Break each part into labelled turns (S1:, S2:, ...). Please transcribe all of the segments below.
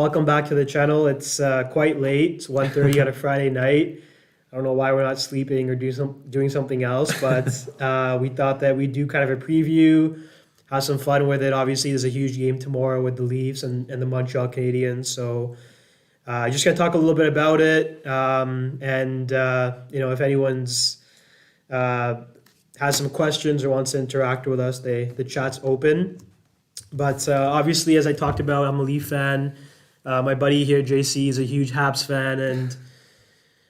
S1: Welcome back to the channel. It's quite late. It's 1:30 on a Friday night. I don't know why we're not sleeping or doing something else, but we thought that we'd do kind of a preview, have some fun with it. Obviously, there's a huge game tomorrow with the Leafs and the Montreal Canadiens, so just gonna talk a little bit about it. If anyone's has some questions or wants to interact with us, the chat's open. But obviously, as I talked about, I'm a Leaf fan. My buddy here, JC, is a huge Habs fan, and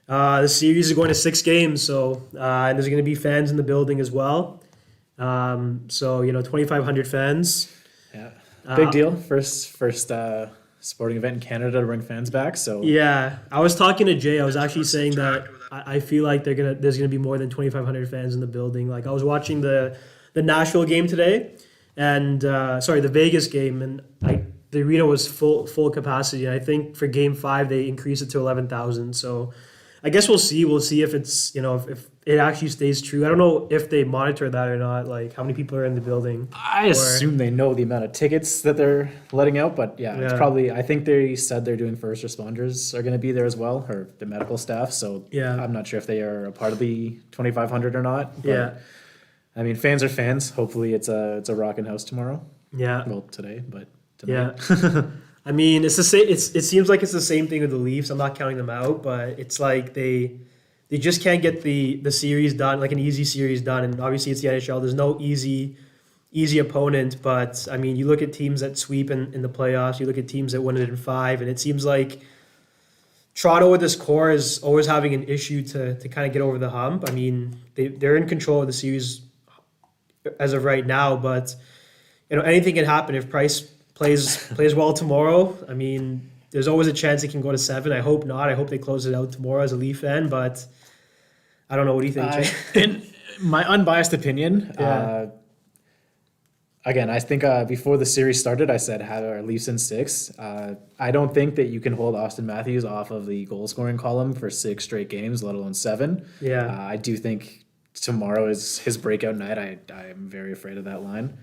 S1: the series is going to 6 games. So and there's going to be fans in the building as well. 2,500 fans.
S2: Yeah, big deal. First sporting event in Canada to bring fans back. So
S1: yeah, I was talking to Jay. I was actually saying that I feel like there's gonna be more than 2,500 fans in the building. Like I was watching the Nashville game today, and the Vegas game, and the arena was full capacity. I think for Game 5 they increased it to 11,000. So I guess we'll see. We'll see if it's if it actually stays true. I don't know if they monitor that or not. Like how many people are in the building.
S2: I assume they know the amount of tickets that they're letting out, but yeah, it's probably. I think they said they're doing first responders are going to be there as well, or the medical staff. So
S1: yeah,
S2: I'm not sure if they are a part of the 2,500 or not. But,
S1: yeah,
S2: I mean, fans are fans. Hopefully, it's a rocking house tomorrow.
S1: Yeah,
S2: well, today, but tonight.
S1: Yeah. I mean, it's the same. It seems like it's the same thing with the Leafs. I'm not counting them out, but it's like they just can't get the series done, like an easy series done. And obviously, it's the NHL. There's no easy opponent. But I mean, you look at teams that sweep in the playoffs. You look at teams that win it in 5, and it seems like Toronto with this core is always having an issue to kind of get over the hump. I mean, they're in control of the series as of right now, but anything can happen if Price plays well tomorrow. I mean, there's always a chance it can go to 7. I hope not. I hope they close it out tomorrow as a Leaf fan, but I don't know. What do you think, Jay?
S2: In my unbiased opinion, again, I think before the series started, I said have our Leafs in 6. I don't think that you can hold Austin Matthews off of the goal scoring column for 6 straight games, let alone 7.
S1: Yeah.
S2: I do think tomorrow is his breakout night. I'm very afraid of that line.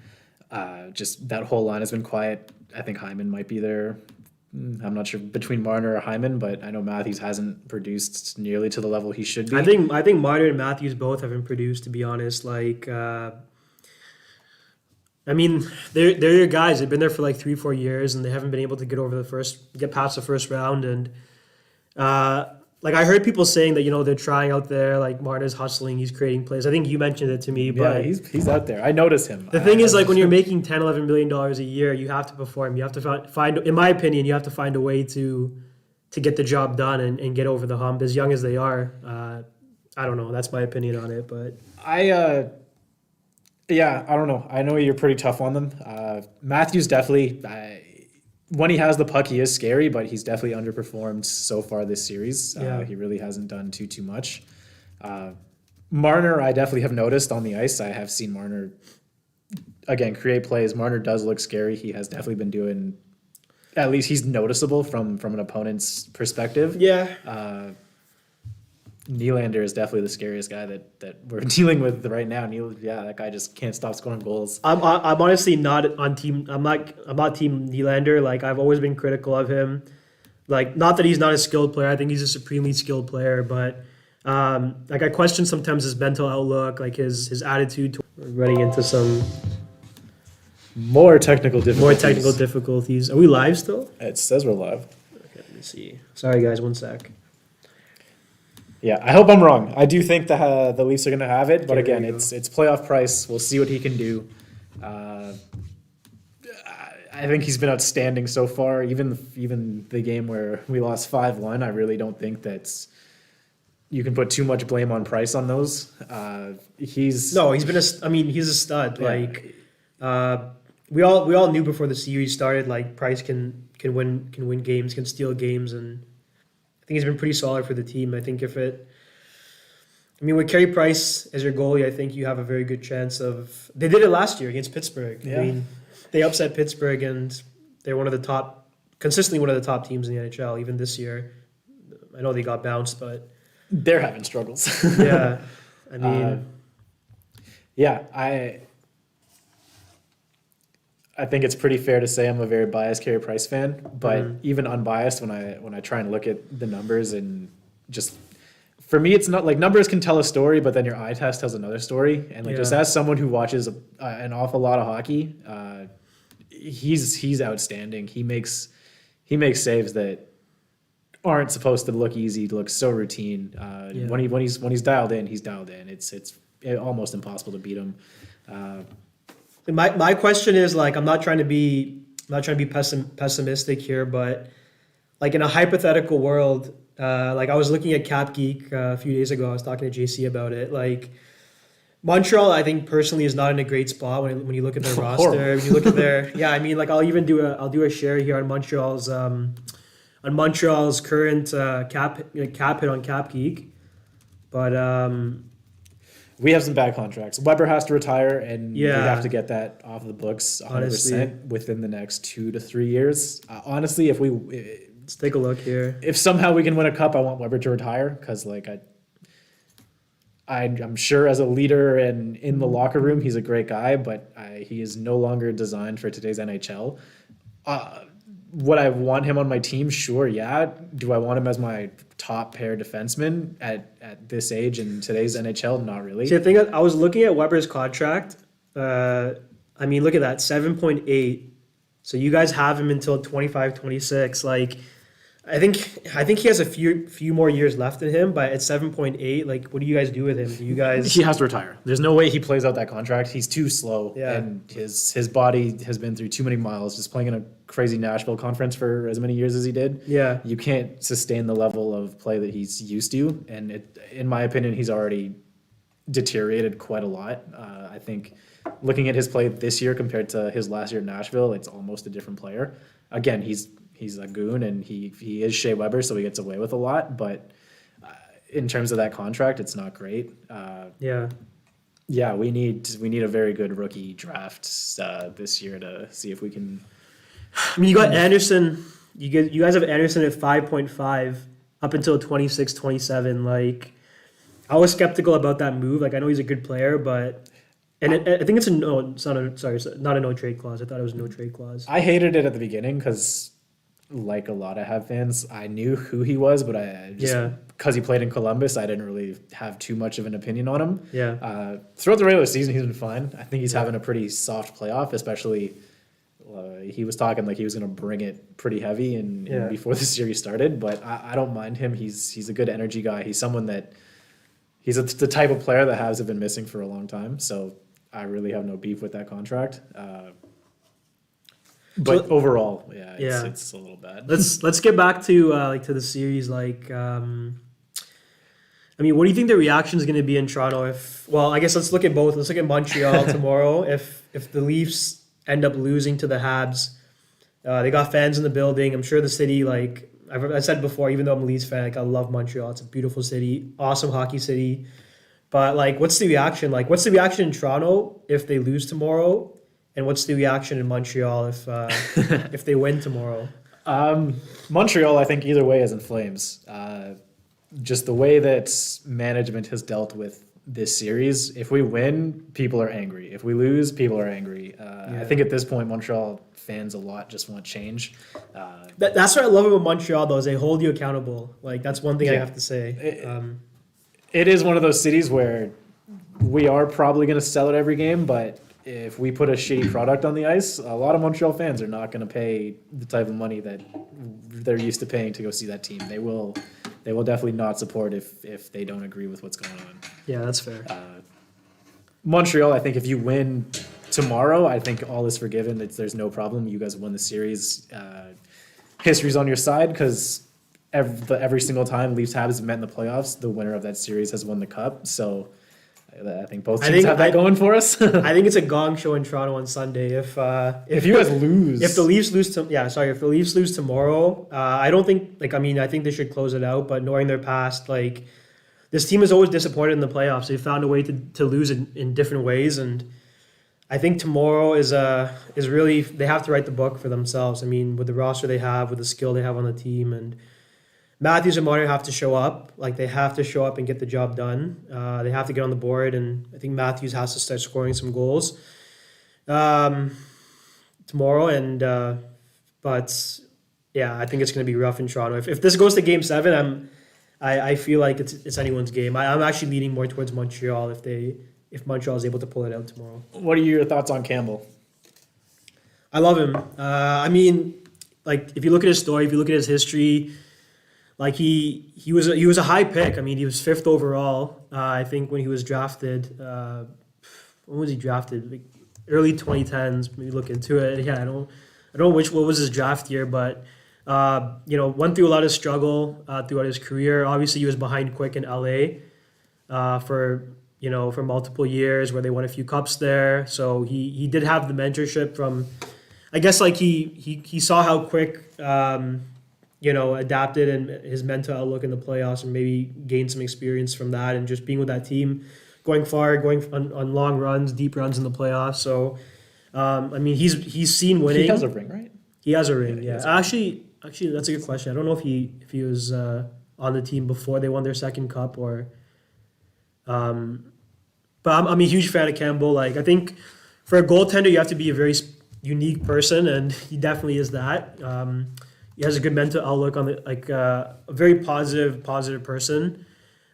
S2: Just that whole line has been quiet. I think Hyman might be there. I'm not sure between Marner or Hyman, but I know Matthews hasn't produced nearly to the level he should be.
S1: I think Marner and Matthews both haven't produced, to be honest. Like, I mean, they're your guys. They've been there for like 3-4 years, and they haven't been able to get past the first round. And like I heard people saying that they're trying out there, like Marner's hustling, he's creating plays. I think you mentioned it to me, but
S2: yeah, he's out there. I notice him.
S1: The thing is, like when you're making $10-11 million a year, you have to perform. You have to find, in my opinion, you have to find a way to get the job done and get over the hump. As young as they are, I don't know. That's my opinion on it, but
S2: I don't know. I know you're pretty tough on them. Matthews definitely. When he has the puck, he is scary, but he's definitely underperformed so far this series. He really hasn't done too much. Marner, I definitely have noticed on the ice. I have seen Marner, again, create plays. Marner does look scary. He has definitely been doing, at least he's noticeable from an opponent's perspective.
S1: yeah.
S2: Nylander is definitely the scariest guy that we're dealing with right now. That guy just can't stop scoring goals.
S1: I'm honestly not on team. I'm not team Nylander. Like I've always been critical of him. Like not that he's not a skilled player. I think he's a supremely skilled player, but like I question sometimes his mental outlook, like his attitude. Running into some
S2: more technical difficulties.
S1: Are we live still?
S2: It says we're live.
S1: Okay, let me see. Sorry guys, 1 sec.
S2: Yeah, I hope I'm wrong. I do think the Leafs are going to have it, but
S1: Okay,
S2: again, it's playoff Price. We'll see what he can do. I think he's been outstanding so far. Even the game where we lost 5-1, I really don't think you can put too much blame on Price on those. He's
S1: a stud.
S2: Yeah.
S1: Like we all knew before the series started. Like Price can win games, can steal games, and I think he's been pretty solid for the team. I think with Carey Price as your goalie, I think you have a very good chance of. They did it last year against Pittsburgh.
S2: Yeah.
S1: I mean, they upset Pittsburgh, and they're consistently one of the top teams in the NHL. Even this year, I know they got bounced, but
S2: they're having struggles.
S1: Yeah, I mean,
S2: yeah, I think it's pretty fair to say I'm a very biased Carey Price fan, but even unbiased, when I try and look at the numbers and just for me, it's not like numbers can tell a story, but then your eye test tells another story. And like just as someone who watches an awful lot of hockey, he's outstanding. He makes saves that aren't supposed to look easy, look so routine. When he's dialed in, he's dialed in. It's almost impossible to beat him.
S1: My question is like I'm not trying to be pessimistic here, but like in a hypothetical world, like I was looking at Cap Geek a few days ago. I was talking to JC about it. Like Montreal, I think personally is not in a great spot when you look at their roster. When you look at their I mean like I'll do a share here on Montreal's current cap hit on Cap Geek, but
S2: we have some bad contracts. Weber has to retire, and we have to get that off the books 100% within the next 2 to 3 years. Honestly,
S1: let's take a look here.
S2: If somehow we can win a cup, I want Weber to retire because, like, I'm sure as a leader and in the locker room, he's a great guy, but he is no longer designed for today's NHL. Would I want him on my team? Sure, yeah. Do I want him as my top pair defenseman at this age in today's NHL? Not really.
S1: See, the thing I was looking at Weber's contract. I mean, look at that, 7.8. So you guys have him until 25, 26. Like, I think he has a few more years left in him, but at 7.8, like, what do you guys do with him? Do you guys?
S2: He has to retire. There's no way he plays out that contract. He's too slow, and his body has been through too many miles just playing in a crazy Nashville conference for as many years as he did.
S1: Yeah,
S2: you can't sustain the level of play that he's used to, and in my opinion, he's already deteriorated quite a lot. I think looking at his play this year compared to his last year at Nashville, it's almost a different player. Again, he's a goon, and he is Shea Weber, so he gets away with a lot. But in terms of that contract, it's not great. We need a very good rookie draft this year to see if we can.
S1: I mean, you got Anderson. You guys have Anderson at 5.5 up until 26, 27. Like, I was skeptical about that move. Like, I know he's a good player, but. And I think it's not a no trade clause. I thought it was a no trade clause.
S2: I hated it at the beginning because, like a lot of Habs fans, I knew who he was, but because he played in Columbus, I didn't really have too much of an opinion on him.
S1: Yeah.
S2: Throughout the regular season, he's been fine. I think he's having a pretty soft playoff, especially he was talking like he was going to bring it pretty heavy and before the series started. But I don't mind him. He's a good energy guy. He's someone that he's the type of player that Habs have been missing for a long time. So I really have no beef with that contract. But overall, it's a little bad.
S1: Let's get back to to the series. Like, I mean, what do you think the reaction is going to be in Toronto? I guess let's look at both. Let's look at Montreal tomorrow. If the Leafs end up losing to the Habs, they got fans in the building. I'm sure the city, like I said before, even though I'm a Leafs fan, like I love Montreal. It's a beautiful city, awesome hockey city. But like, what's the reaction? Like, what's the reaction in Toronto if they lose tomorrow? And what's the reaction in Montreal if they win tomorrow?
S2: Montreal, I think either way is in flames. Just the way that management has dealt with this series. If we win, people are angry. If we lose, people are angry. I think at this point, Montreal fans a lot just want change.
S1: That's what I love about Montreal, though, is they hold you accountable. Like, that's one thing I have to say.
S2: It is one of those cities where we are probably going to sell it every game, but if we put a shitty product on the ice, a lot of Montreal fans are not going to pay the type of money that they're used to paying to go see that team. They will definitely not support if they don't agree with what's going on.
S1: Yeah, that's fair.
S2: Montreal, I think if you win tomorrow, I think all is forgiven. There's no problem. You guys won the series. History's on your side because every single time Leafs Habs met in the playoffs, the winner of that series has won the cup. So I think both teams have that going for us.
S1: I think it's a gong show in Toronto on Sunday. If
S2: you guys lose,
S1: if the Leafs lose if the Leafs lose tomorrow, I don't think I think they should close it out. But knowing their past, like this team is always disappointed in the playoffs. They found a way to lose in different ways, and I think tomorrow is really they have to write the book for themselves. I mean, with the roster they have, with the skill they have on the team, and Matthews and Marner have to show up. Like, they have to show up and get the job done. They have to get on the board, and I think Matthews has to start scoring some goals. tomorrow, and but yeah, I think it's going to be rough in Toronto. If this goes to Game 7, I feel like it's anyone's game. I'm actually leaning more towards Montreal if Montreal is able to pull it out tomorrow.
S2: What are your thoughts on Campbell?
S1: I love him. I mean, like if you look at his story, if you look at his history, like he was a high pick. I mean, he was 5th overall. I think when he was drafted. When was he drafted? Like early 2010s. Maybe look into it. Yeah, I don't know what was his draft year, but went through a lot of struggle throughout his career. Obviously, he was behind Quick in LA for multiple years, where they won a few cups there. So he did have the mentorship from, I guess, like he saw how Quick adapted and his mental outlook in the playoffs, and maybe gained some experience from that, and just being with that team, going far, going on long runs, deep runs in the playoffs. So, I mean, he's seen winning.
S2: He has a ring, right?
S1: He has a ring. Yeah. Actually, that's a good question. I don't know if he was on the team before they won their second cup or. But I'm a huge fan of Campbell. Like I think for a goaltender, you have to be a very unique person, and he definitely is that. He has a good mental outlook on a very positive person.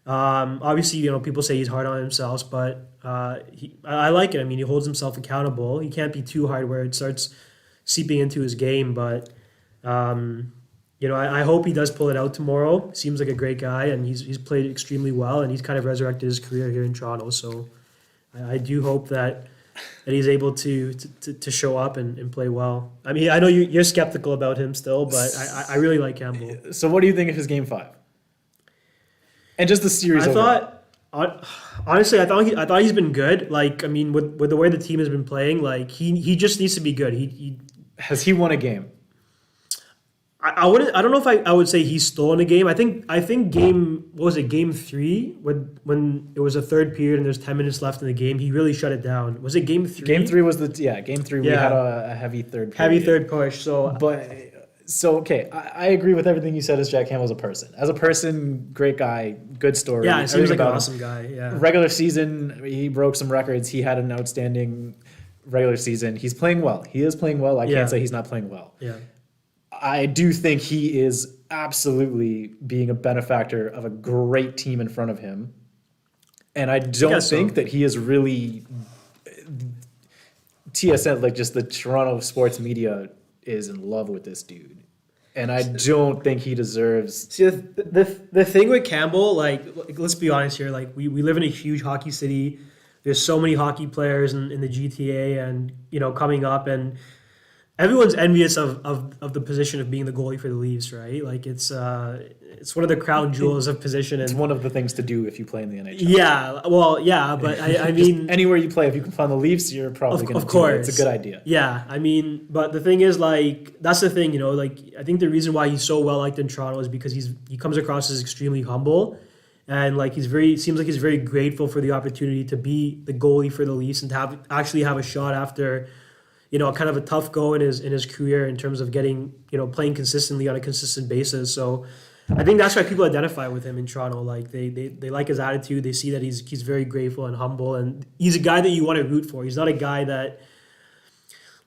S1: Obviously, people say he's hard on himself, but I like it. I mean, he holds himself accountable. He can't be too hard where it starts seeping into his game. But I hope he does pull it out tomorrow. Seems like a great guy, and he's played extremely well, and he's kind of resurrected his career here in Toronto. So I do hope that he's able to show up and play well. I mean, I know you're skeptical about him still, but I really like Campbell.
S2: So what do you think of his Game 5? And just the series
S1: Honestly, I thought he's been good. Like, I mean, with the way the team has been playing, like he just needs to be good.
S2: Has he won a game?
S1: I don't know if I would say he's stolen a game. I think game game 3 when it was a third period and there's 10 minutes left in the game, he really shut it down. Was it game 3?
S2: Game 3 was game 3 we had a heavy third period.
S1: Heavy third push.
S2: So okay, I agree with everything you said as Jack Campbell as a person. As a person, great guy, good story.
S1: Yeah, he seems like an
S2: about
S1: awesome guy. Yeah.
S2: Regular season, he broke some records. He had an outstanding regular season. He's playing well. He is playing well. I can't say he's not playing well.
S1: Yeah.
S2: I do think he is absolutely being a benefactor of a great team in front of him. And I don't think that he is really TSN, like just the Toronto sports media is in love with this dude. And I don't think he deserves.
S1: See, the thing with Campbell, like let's be honest here, like we live in a huge hockey city. There's so many hockey players in the GTA and coming up, and everyone's envious of the position of being the goalie for the Leafs, right? Like it's one of the crown jewels of position.
S2: It's one of the things to do if you play in the NHL.
S1: Yeah, well, yeah, but I mean,
S2: anywhere you play, if you can play on the Leafs, you're probably going to do it. It's a good idea.
S1: Yeah, I mean, but the thing is, like, that's the thing, like, I think the reason why he's so well liked in Toronto is because he comes across as extremely humble, and like seems like he's very grateful for the opportunity to be the goalie for the Leafs and to actually have a shot after. Kind of a tough go in his career in terms of getting, playing consistently on a consistent basis. So I think that's why people identify with him in Toronto. Like they like his attitude. They see that he's very grateful and humble, and he's a guy that you want to root for. He's not a guy that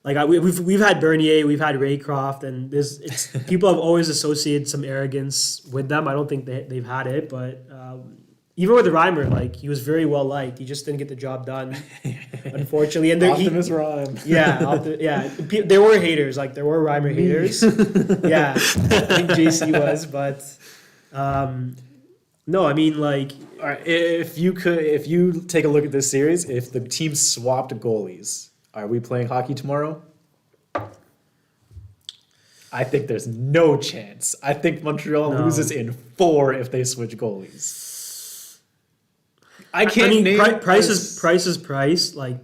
S1: we've had Bernier, we've had Raycroft, and people have always associated some arrogance with them. I don't think they've had it, but even with Reimer, like he was very well liked. He just didn't get the job done, unfortunately. And
S2: Optimus Rhyme.
S1: Yeah, there were haters. Like there were Reimer haters. Yeah, I think JC was, but no, I mean like.
S2: All right, if you take a look at this series, if the team swapped goalies, are we playing hockey tomorrow? I think there's no chance. I think Montreal loses in 4 if they switch goalies.
S1: Price is price. Like,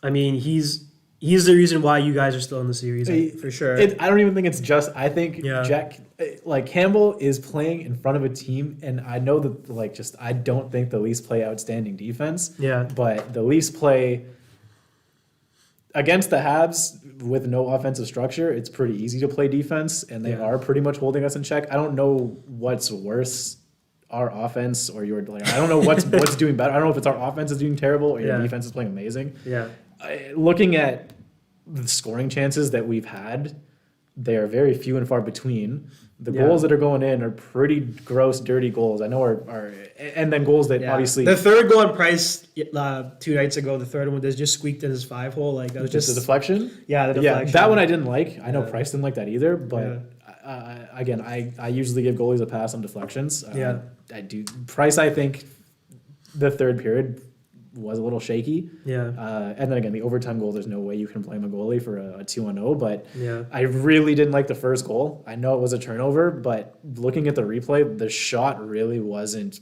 S1: I mean, he's the reason why you guys are still in the series, for sure.
S2: I don't even think it's just. I think Jack, like Campbell, is playing in front of a team, and I know that I don't think the Leafs play outstanding defense.
S1: Yeah,
S2: but the Leafs play against the Habs with no offensive structure. It's pretty easy to play defense, and they are pretty much holding us in check. I don't know what's worse. Our offense or your I don't know what's doing better. I don't know if it's our offense is doing terrible or your defense is playing amazing.
S1: Yeah.
S2: Looking at the scoring chances that we've had, they are very few and far between. The
S1: Yeah.
S2: goals that are going in are pretty gross, dirty goals. I know are and then goals that
S1: Yeah.
S2: obviously
S1: The third goal on Price 2 nights ago, the third one that just squeaked in his 5-hole. Like that was
S2: just
S1: just
S2: a deflection.
S1: Yeah, the
S2: Yeah,
S1: deflection.
S2: that one I didn't like. I know
S1: Yeah.
S2: Price didn't like that either, but again, I usually give goalies a pass on deflections.
S1: Yeah.
S2: I do. Price, I think the third period was a little shaky.
S1: Yeah.
S2: And then again, the overtime goal, there's no way you can blame a goalie for a 2-0, but
S1: Yeah.
S2: I really didn't like the first goal. I know it was a turnover, but looking at the replay, the shot really wasn't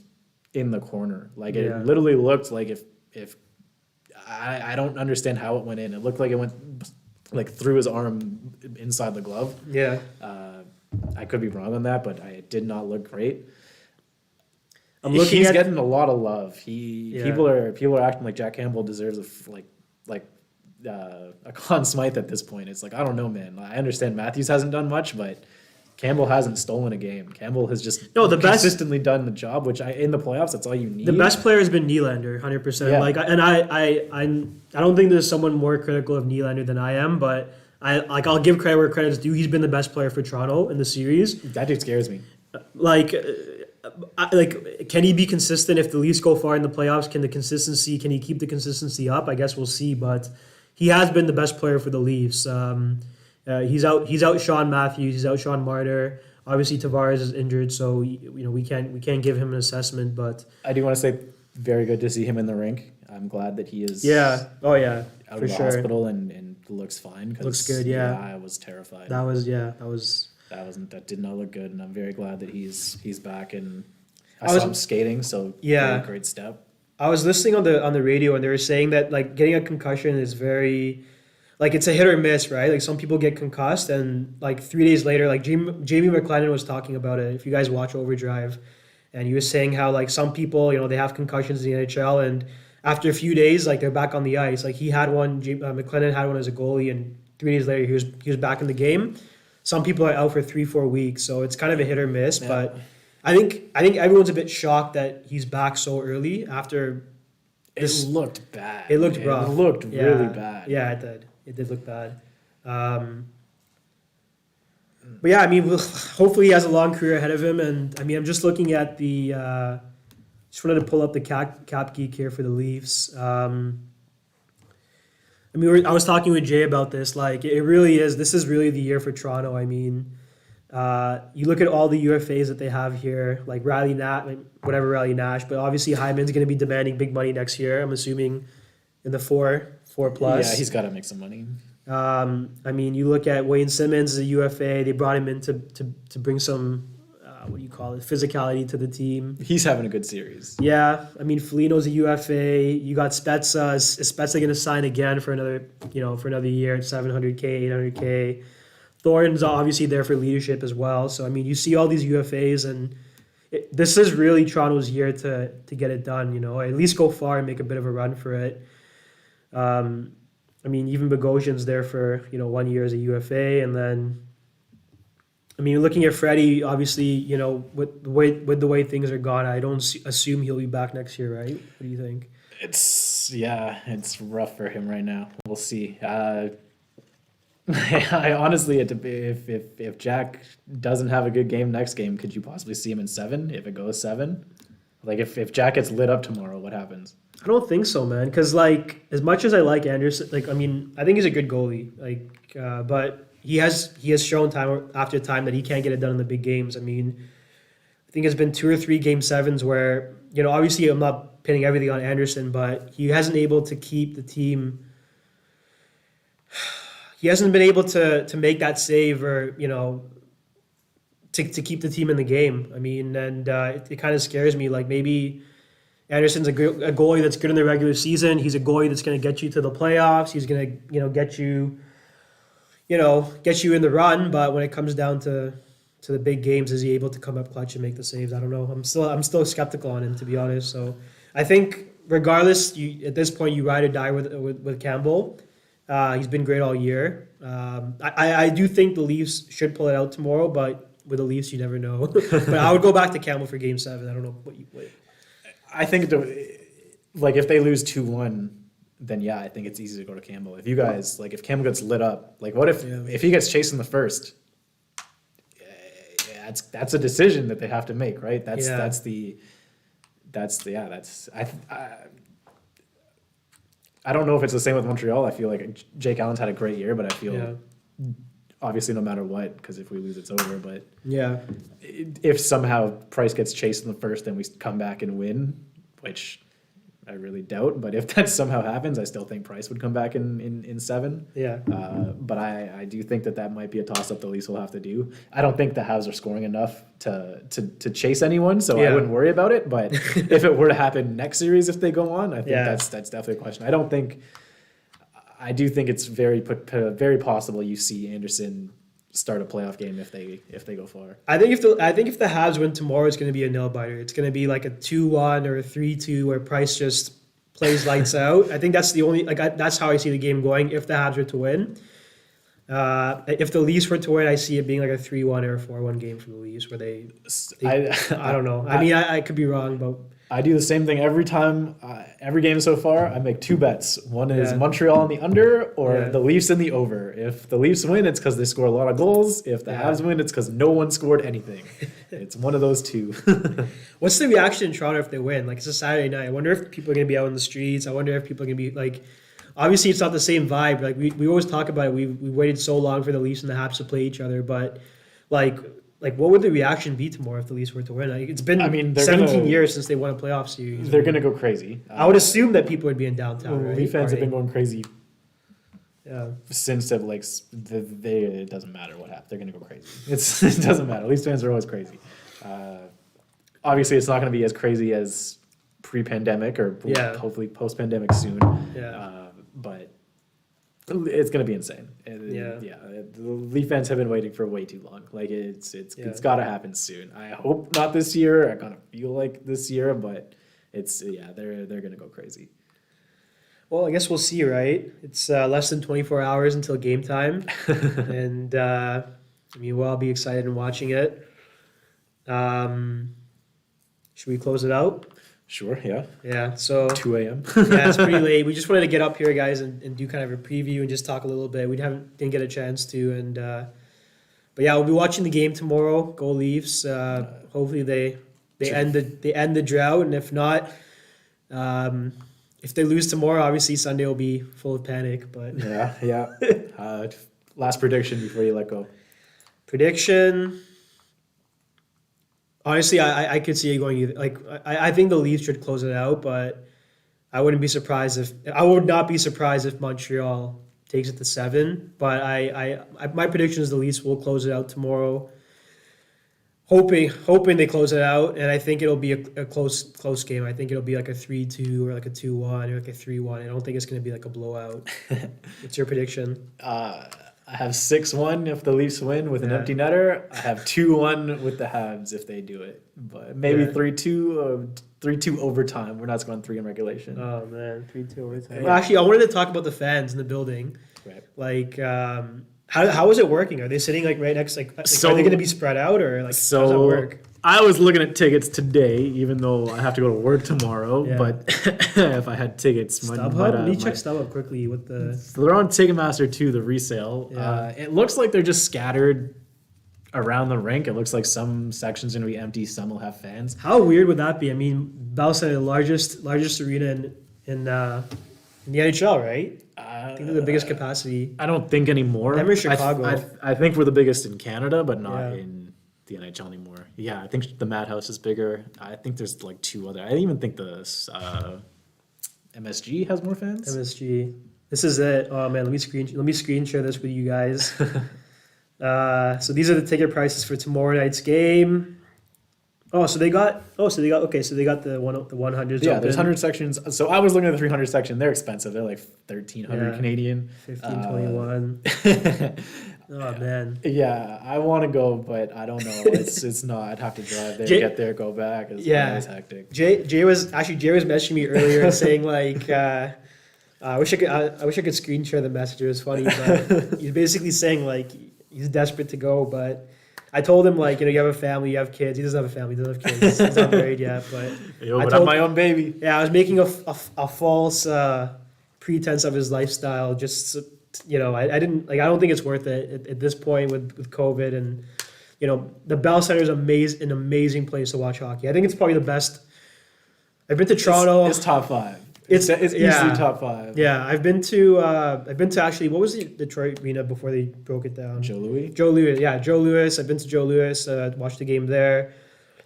S2: in the corner. Like it
S1: Yeah.
S2: literally looked like if I don't understand how it went in. It looked like it went like through his arm inside the glove.
S1: Yeah.
S2: I could be wrong on that, but it did not look great.
S1: He's
S2: He's getting a lot of love.
S1: Yeah.
S2: People are acting like Jack Campbell deserves a Conn Smythe at this point. It's like, I don't know, man. I understand Matthews hasn't done much, but Campbell hasn't stolen a game. Campbell has just
S1: No, the best-
S2: consistently done the job, which in the playoffs, that's all you need.
S1: The best player has been Nylander, 100%.
S2: Yeah.
S1: I don't think there's someone more critical of Nylander than I am, but I'll give credit where credit's due. He's been the best player for Toronto in the series.
S2: That dude scares me.
S1: Can he be consistent if the Leafs go far in the playoffs? Can he keep the consistency up? I guess we'll see, but he has been the best player for the Leafs. He's outshone Matthews, he's outshone Marner. Obviously Tavares is injured, so we can't give him an assessment, but
S2: I do want to say, very good to see him in the rink. I'm glad that he is
S1: yeah. Oh yeah.
S2: out
S1: For
S2: of the
S1: sure.
S2: hospital and looks fine. 'Cause,
S1: Looks good, yeah.
S2: I was terrified.
S1: That
S2: That did not look good, and I'm very glad that he's back, and I
S1: I was-
S2: saw him skating, so
S1: Yeah.
S2: great step.
S1: I was listening on the radio and they were saying that like getting a concussion is very like it's a hit or miss, right? Like some people get concussed and like 3 days later, like Jamie McLennan was talking about it. If you guys watch Overdrive, and he was saying how like some people, they have concussions in the NHL and after a few days, like they're back on the ice. Like he had one, McLennan had one as a goalie, and 3 days later he was back in the game. Some people are out for 3-4 weeks, so it's kind of a hit or miss.
S2: Yeah.
S1: But I think everyone's a bit shocked that he's back so early after.
S2: It looked bad.
S1: It looked rough.
S2: It looked
S1: Yeah.
S2: really bad.
S1: Yeah, it did. It did look bad. But yeah, I mean, hopefully he has a long career ahead of him. And I mean, I'm just looking at the. Just wanted to pull up the cap geek here for the Leafs. I mean, I was talking with Jay about this. Like, it really is. This is really the year for Toronto. I mean, you look at all the UFAs that they have here, like Riley Nash, but obviously Hyman's going to be demanding big money next year. I'm assuming in the four plus.
S2: Yeah, he's got to make some money.
S1: I mean, you look at Wayne Simmons as a UFA. They brought him in to bring some, physicality to the team.
S2: He's having a good series.
S1: Yeah, I mean, Foligno's a UFA. You got Spezza. Is Spezza going to sign again for another year at $700K, $800K? Thornton's obviously there for leadership as well. So I mean, you see all these UFAs, and this is really Toronto's year to get it done. Or at least go far and make a bit of a run for it. I mean, even Bogosian's there for 1 year as a UFA, and then, I mean, looking at Freddie, obviously, with the way things are gone, I don't assume he'll be back next year, right? What do you think?
S2: It's rough for him right now. We'll see. I honestly, if Jack doesn't have a good game next game, could you possibly see him in 7 if it goes 7? Like if Jack gets lit up tomorrow, what happens?
S1: I don't think so, man. Because like as much as I like Anderson, I think he's a good goalie. But he has shown time after time that he can't get it done in the big games. I mean, I think it's been 2 or 3 game 7s where obviously I'm not pinning everything on Anderson, but he hasn't able to keep the team. He hasn't been able to make that save or to keep the team in the game. I mean, and it kind of scares me. Like maybe Anderson's a goalie that's good in the regular season. He's a goalie that's going to get you to the playoffs. He's going to get you in the run. But when it comes down to the big games, is he able to come up clutch and make the saves? I don't know. I'm still skeptical on him, to be honest. So I think regardless, at this point you ride or die with Campbell. He's been great all year. I do think the Leafs should pull it out tomorrow, but with the Leafs, you never know. But I would go back to Campbell for Game 7. I don't know what.
S2: I think if they lose 2-1, then yeah, I think it's easy to go to Campbell. If you guys if Campbell gets lit up, what if
S1: Yeah.
S2: if he gets chased in the first? Yeah, that's a decision that they have to make, right? That's I don't know if it's the same with Montreal. I feel like Jake Allen's had a great year, but I feel obviously no matter what, because if we lose, it's over. But
S1: Yeah.
S2: if somehow Price gets chased in the first, then we come back and win, which I really doubt. But if that somehow happens, I still think Price would come back in 7.
S1: Yeah.
S2: But I do think that might be a toss-up the Leafs will have to do. I don't think the Habs are scoring enough to chase anyone, so I wouldn't worry about it. But if it were to happen next series, if they go on, I think that's definitely a question. I do think it's very possible you see Anderson start a playoff game if they go far.
S1: I think if the Habs win tomorrow, it's going to be a nail biter. It's going to be like a 2-1 or a 3-2 where Price just plays lights out. I think that's the only that's how I see the game going. If the Habs were to win, if the Leafs were to win, I see it being like a 3-1 or a 4-1 game for the Leafs where they I don't know. I mean, I could be wrong, but.
S2: I do the same thing every time, every game so far. I make 2 bets. One is Montreal in the under or the Leafs in the over. If the Leafs win, it's because they score a lot of goals. If the Habs win, it's because no one scored anything. It's one of those two.
S1: What's the reaction in Toronto if they win? It's a Saturday night. I wonder if people are going to be out in the streets. I wonder if people are going to be obviously it's not the same vibe. We always talk about it. We waited so long for the Leafs and the Habs to play each other, but what would the reaction be tomorrow if the Leafs were to win? It's been 17 years since they won a playoff series.
S2: They're going to go crazy.
S1: I would assume that people would be in downtown, right?
S2: Leaf fans have been going crazy since it doesn't matter what happens. They're going to go crazy. It doesn't matter. Leafs fans are always crazy. Obviously, it's not going to be as crazy as pre-pandemic or hopefully post-pandemic soon. But it's going to be insane. The Leaf fans have been waiting for way too long. It's got to happen soon. I hope not this year. I kind of feel like this year, but they're going to go crazy.
S1: Well, I guess we'll see, right? It's less than 24 hours until game time, and we'll all be excited in watching it. Should we close it out?
S2: Sure, yeah.
S1: Yeah, so
S2: 2 a.m.
S1: Yeah, it's pretty late. We just wanted to get up here, guys, and do kind of a preview and just talk a little bit. We didn't get a chance to, and but yeah, we'll be watching the game tomorrow. Go Leafs! Hopefully they end the drought, and if not, if they lose tomorrow, obviously Sunday will be full of panic. But
S2: yeah. Last prediction before you let go.
S1: Prediction. Honestly, I could see it going either. I think the Leafs should close it out, but I would not be surprised if Montreal takes it to 7. But my prediction is the Leafs will close it out tomorrow. Hoping they close it out, and I think it'll be a close game. I think it'll be like a 3-2 or like a 2-1 or like a 3-1. I don't think it's going to be like a blowout. What's your prediction?
S2: I have 6-1 if the Leafs win with an empty netter. I have 2-1 with the Habs if they do it. But maybe 3-2 overtime. We're not scoring 3 in regulation.
S1: Oh, man. 3-2 overtime. Well, actually, I wanted to talk about the fans in the building.
S2: Right.
S1: How is it working? Are they sitting right next? Are they going to be spread out or how does that work?
S2: I was looking at tickets today, even though I have to go to work tomorrow. Yeah. But if I had tickets,
S1: Let me check StubHub quickly with the.
S2: So they're on Ticketmaster too, the resale. Yeah. It looks like they're just scattered around the rink. It looks like some sections are going to be empty, some will have fans.
S1: How weird would that be? I mean, Bell Center, the largest arena in the NHL, right? I think they're the biggest capacity.
S2: I don't think anymore.
S1: Them or Chicago.
S2: I think we're the biggest in Canada, but not in the NHL anymore. Yeah, I think the Madhouse is bigger. I think there's 2 other. I even think the MSG has more fans.
S1: MSG. This is it. Oh man, let me screen share this with you guys. So these are the ticket prices for tomorrow night's game. So they got the 100s.
S2: Yeah, there's 100 sections. So I was looking at the 300 section. They're expensive. They're like 1,300 Canadian.
S1: 1521. Oh man.
S2: Yeah, I want to go, but I don't know. It's not. I'd have to drive there, get there, go back. It's always hectic.
S1: Jay was messaging me earlier and saying I wish I could screen share the message. It was funny, but he's basically saying he's desperate to go, but I told him you have a family, you have kids. He doesn't have a family, he doesn't have kids. He's not married yet, but
S2: I have my own baby.
S1: Yeah, I was making a false pretense of his lifestyle. Just I didn't like. I don't think it's worth it at this point with COVID and the Bell Center is an amazing place to watch hockey. I think it's probably the best. I've been to Toronto.
S2: It's top 5. It's easily top 5.
S1: Yeah, I've been to actually, what was the Detroit arena before they broke it down?
S2: Joe Louis.
S1: Yeah, Joe Louis. I've been to Joe Louis. Watched the game there.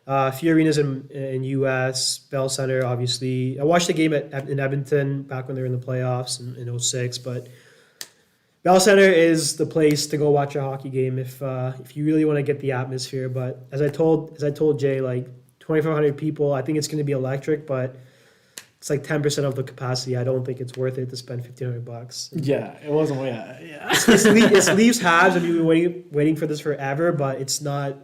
S1: A few arenas in U.S. Bell Center, obviously. I watched the game in Edmonton back when they were in the playoffs in 06. But Bell Center is the place to go watch a hockey game if you really want to get the atmosphere. But as I told Jay, like 2,500 people, I think it's going to be electric, but it's like 10% of the capacity. I don't think it's worth it to spend $1,500.
S2: Yeah, it wasn't. Yeah.
S1: It's Leafs Habs, and we've been waiting for this forever, but it's not.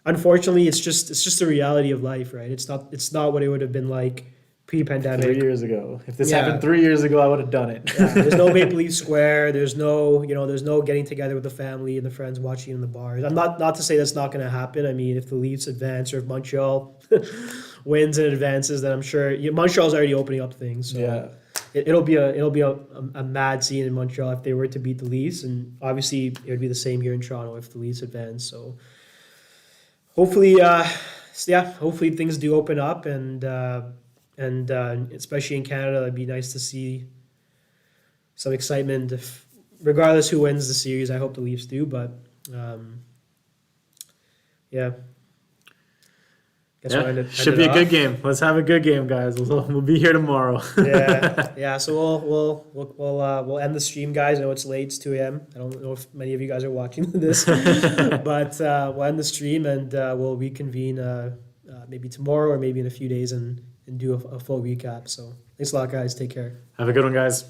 S1: Unfortunately, it's just the reality of life, right? It's not what it would have been like pre-pandemic.
S2: 3 years ago. If this happened 3 years ago, I would have done it.
S1: Yeah, there's no Maple Leaf Square. There's no getting together with the family and the friends watching in the bars. I'm not to say that's not going to happen. I mean, if the Leafs advance or if Montreal wins and advances, then I'm sure Montreal's already opening up things. So
S2: Yeah.
S1: It'll be a mad scene in Montreal if they were to beat the Leafs, and obviously it would be the same here in Toronto if the Leafs advance. So hopefully, hopefully things do open up, and especially in Canada, it'd be nice to see some excitement. If regardless who wins the series, I hope the Leafs do. But yeah.
S2: Should be a good game. Let's have a good game, guys. We'll be here tomorrow.
S1: yeah. So we'll end the stream, guys. I know it's late. It's 2 a.m. I don't know if many of you guys are watching this, but we'll end the stream and we'll reconvene maybe tomorrow or maybe in a few days and do a full recap. So thanks a lot, guys. Take care.
S2: Have a good one, guys.